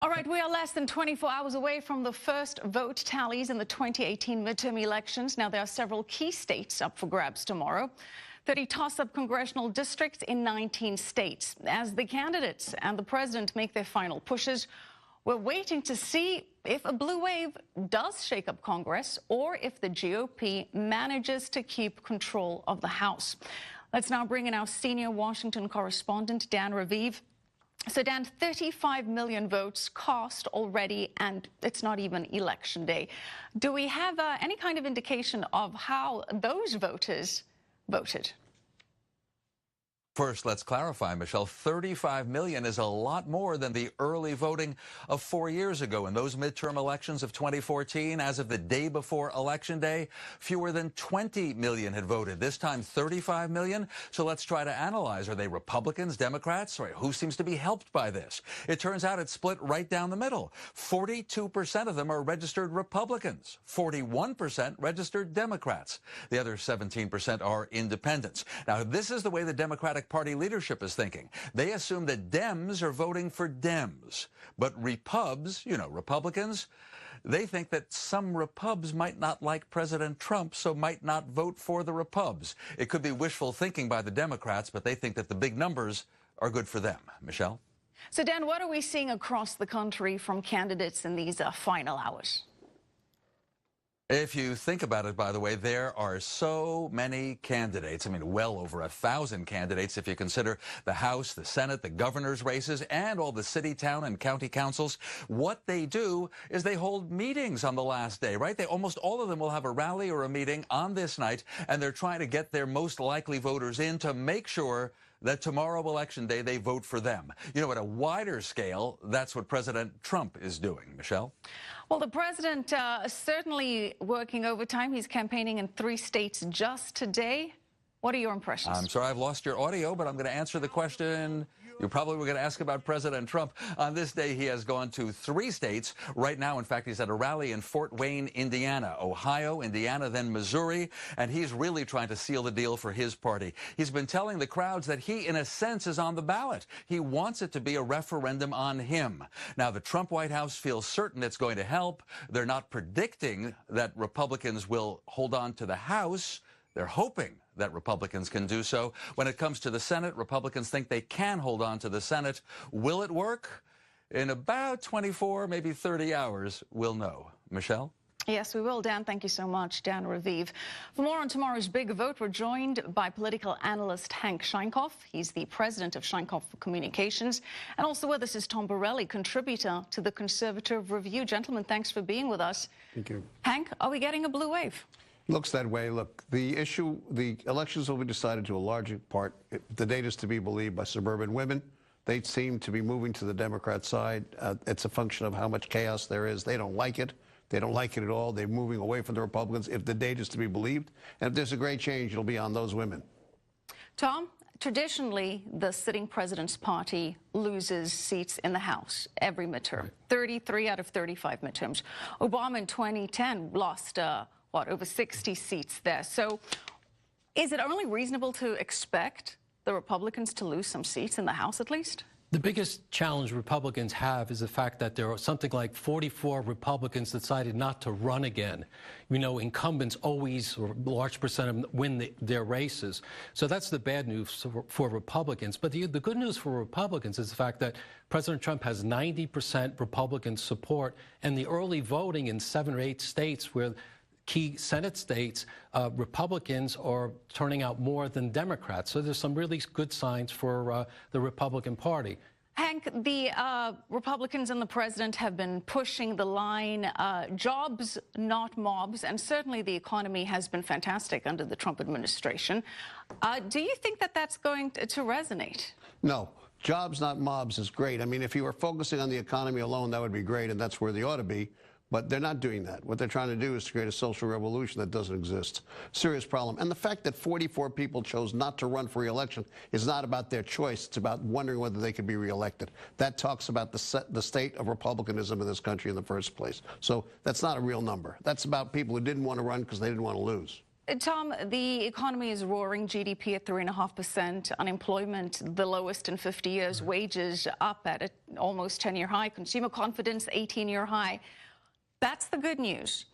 All right, we are less than 24 hours away from the first vote tallies in the 2018 midterm elections. Now, there are several key states up for grabs tomorrow. 30 toss-up congressional districts in 19 states. As the candidates and the president make their final pushes, we're waiting to see if a blue wave does shake up Congress or if the GOP manages to keep control of the House. Let's now bring in our senior Washington correspondent, Dan Raviv. So, Dan, 35 million votes cast already, and it's not even election day. Do we have any kind of indication of how those voters voted? First, let's clarify, Michelle, 35 million is a lot more than the early voting of 4 years ago. In those midterm elections of 2014, as of the day before Election Day, fewer than 20 million had voted. This time, 35 million. So let's try to analyze. Are they Republicans, Democrats? Or who seems to be helped by this? It turns out it's split right down the middle. 42% of them are registered Republicans. 41% registered Democrats. The other 17% are independents. Now, this is the way the Democratic Party leadership is thinking. They assume that Dems are voting for Dems, but Repubs, Republicans, they think that some Repubs might not like President Trump, so might not vote for the Repubs. It could be wishful thinking by the Democrats, but they think that the big numbers are good for them. Michelle? So, Dan, what are we seeing across the country from candidates in these final hours? If you think about it, by the way, there are so many candidates. I mean, well over 1,000 candidates if you consider the House, the Senate, the governor's races, and all the city, town, and county councils. What they do is they hold meetings on the last day, right? Almost all of them will have a rally or a meeting on this night, and they're trying to get their most likely voters in to make sure that tomorrow, Election Day, they vote for them. At a wider scale, that's what President Trump is doing. Michelle? Well, the president is certainly working overtime. He's campaigning in 3 states just today. What are your impressions? I'm sorry I've lost your audio, but I'm going to answer the question you probably were going to ask about President Trump. On this day, he has gone to 3 states. Right now, in fact, he's at a rally in Fort Wayne, Indiana, Ohio, Indiana, then Missouri, and he's really trying to seal the deal for his party. He's been telling the crowds that he, in a sense, is on the ballot. He wants it to be a referendum on him. Now, the Trump White House feels certain it's going to help. They're not predicting that Republicans will hold on to the House. They're hoping that Republicans can do so. When it comes to the Senate, Republicans think they can hold on to the Senate. Will it work? In about 24, maybe 30 hours, we'll know. Michelle? Yes, we will, Dan. Thank you so much, Dan Raviv. For more on tomorrow's big vote, we're joined by political analyst Hank Scheinkoff. He's the president of Scheinkoff Communications. And also with us is Tom Borelli, contributor to the Conservative Review. Gentlemen, thanks for being with us. Thank you. Hank, are we getting a blue wave? Looks that way. Look, the elections will be decided to a large part, the data is to be believed, by suburban women. They seem to be moving to the Democrat side. It's a function of how much chaos there is. They don't like it. They don't like it at all. They're moving away from the Republicans, if the data is to be believed. And if there's a great change, it'll be on those women. Tom, traditionally, the sitting president's party loses seats in the House every midterm, 33 out of 35 midterms. Obama in 2010 lost over 60 seats there. So is it only reasonable to expect the Republicans to lose some seats in the House at least? The biggest challenge Republicans have is the fact that there are something like 44 Republicans decided not to run again. Incumbents always, or a large percent of them, win their races. So that's the bad news for Republicans. But the good news for Republicans is the fact that President Trump has 90% Republican support, and the early voting in 7 or 8 states where key Senate states, Republicans are turning out more than Democrats. So there's some really good signs for the Republican Party. Hank, the Republicans and the president have been pushing the line, jobs, not mobs, and certainly the economy has been fantastic under the Trump administration. Do you think that that's going to resonate? No. Jobs, not mobs is great. I mean, if you were focusing on the economy alone, that would be great, and that's where they ought to be. But they're not doing that. What they're trying to do is to create a social revolution that doesn't exist. Serious problem. And the fact that 44 people chose not to run for re-election is not about their choice. It's about wondering whether they could be re-elected. That talks about the state of republicanism in this country in the first place. So that's not a real number. That's about people who didn't want to run because they didn't want to lose. Tom, the economy is roaring, GDP at 3.5%, unemployment the lowest in 50 years, wages up at an almost 10-year high, consumer confidence 18-year high. That's the good news.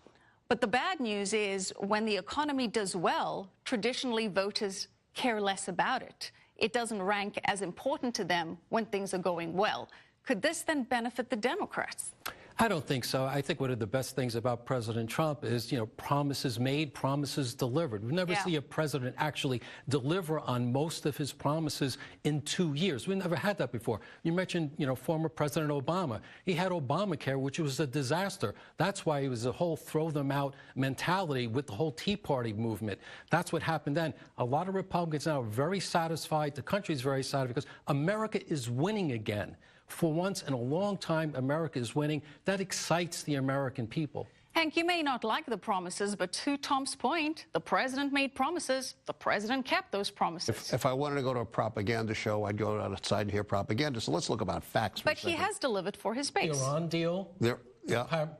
But the bad news is when the economy does well, traditionally voters care less about it. It doesn't rank as important to them when things are going well. Could this then benefit the Democrats? I don't think so. I think one of the best things about President Trump is, promises made, promises delivered. We never see a president actually deliver on most of his promises in 2 years. We never had that before. You mentioned, former President Obama. He had Obamacare, which was a disaster. That's why it was a whole throw them out mentality with the whole Tea Party movement. That's what happened then. A lot of Republicans now are very satisfied. The country is very satisfied because America is winning again. For once in a long time, America is winning. That excites the American people. Hank, you may not like the promises, but to Tom's point, the president made promises. The president kept those promises. If I wanted to go to a propaganda show, I'd go outside and hear propaganda. So let's look about facts for a second. But he has delivered for his base. Iran deal.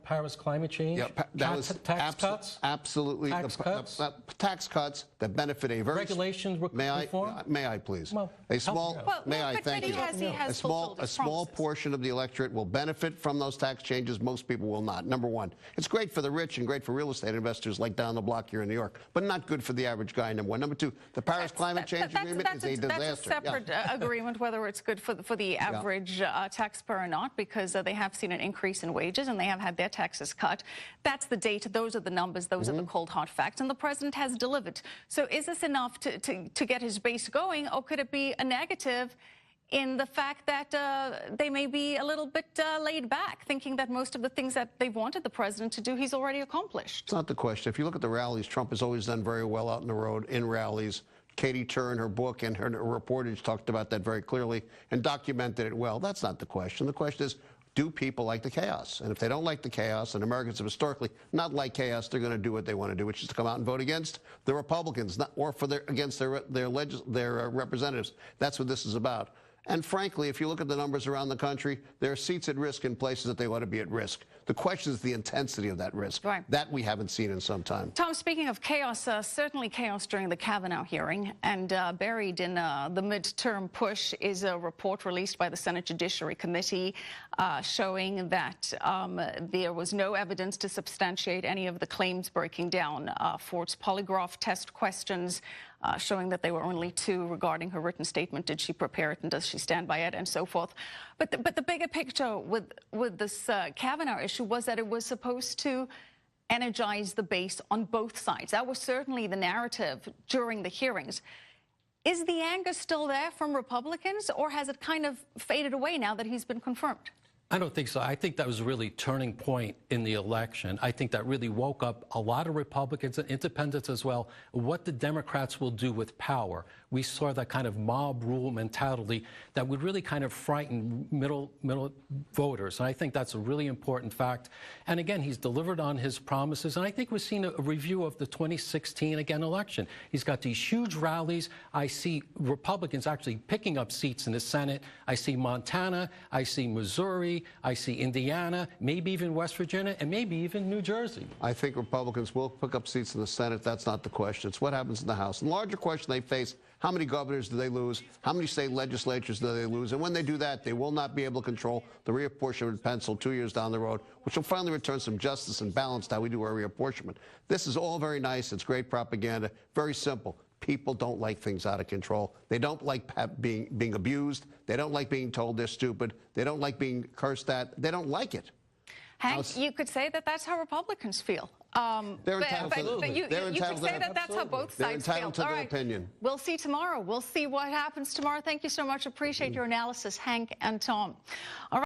Paris climate change. Tax cuts. Absolutely. Tax cuts that benefit a very regulations reform. May I please? Well, a small. Thank you. A small portion of the electorate will benefit from those tax changes. Most people will not. Number one, it's great for the rich and great for real estate investors like down the block here in New York, but not good for the average guy. Number one. Number two, the Paris climate change agreement is a disaster. That's a separate agreement, whether it's good for the average taxpayer or not, because they have seen an increase in wages and they have had their taxes cut. That's the data. Those are the numbers. Those are the cold, hard facts. And the president has delivered. So is this enough to get his base going, or could it be a negative in the fact that they may be a little bit laid back, thinking that most of the things that they've wanted the president to do, he's already accomplished? It's not the question. If you look at the rallies, Trump has always done very well out on the road in rallies. Katie Tur, in her book and her reportage, talked about that very clearly and documented it well. That's not the question. The question is, do people like the chaos? And if they don't like the chaos, and Americans have historically not liked chaos, they're going to do what they want to do, which is to come out and vote against the Republicans, or against their representatives. That's what this is about. And frankly, if you look at the numbers around the country, there are seats at risk in places that they ought to be at risk. The question is the intensity of that risk. Right. That we haven't seen in some time. Tom, speaking of chaos, certainly chaos during the Kavanaugh hearing, and buried in the midterm push is a report released by the Senate Judiciary Committee showing that there was no evidence to substantiate any of the claims breaking down Ford's polygraph test questions, showing that there were only two regarding her written statement. Did she prepare it and does she stand by it, and so forth. But the bigger picture with this Kavanaugh issue was that it was supposed to energize the base on both sides. That was certainly the narrative during the hearings. Is the anger still there from Republicans, or has it kind of faded away now that he's been confirmed? I don't think so. I think that was really a turning point in the election. I think that really woke up a lot of Republicans and independents as well, what the Democrats will do with power. We saw that kind of mob rule mentality that would really kind of frighten middle voters. And I think that's a really important fact. And again, he's delivered on his promises. And I think we've seen a review of the 2016 election. He's got these huge rallies. I see Republicans actually picking up seats in the Senate. I see Montana. I see Missouri. I see Indiana, maybe even West Virginia, and maybe even New Jersey. I think Republicans will pick up seats in the Senate. That's not the question. It's what happens in the House. The larger question they face, how many governors do they lose? How many state legislatures do they lose? And when they do that, they will not be able to control the reapportionment pencil 2 years down the road, which will finally return some justice and balance to how we do our reapportionment. This is all very nice. It's great propaganda. Very simple. People don't like things out of control. They don't like being abused. They don't like being told they're stupid. They don't like being cursed at. They don't like it. Hank, you could say that that's how Republicans feel. They're entitled but you could say that that's how both sides feel. They're entitled to their opinion. We'll see tomorrow. We'll see what happens tomorrow. Thank you so much. Appreciate your analysis, Hank and Tom. All right.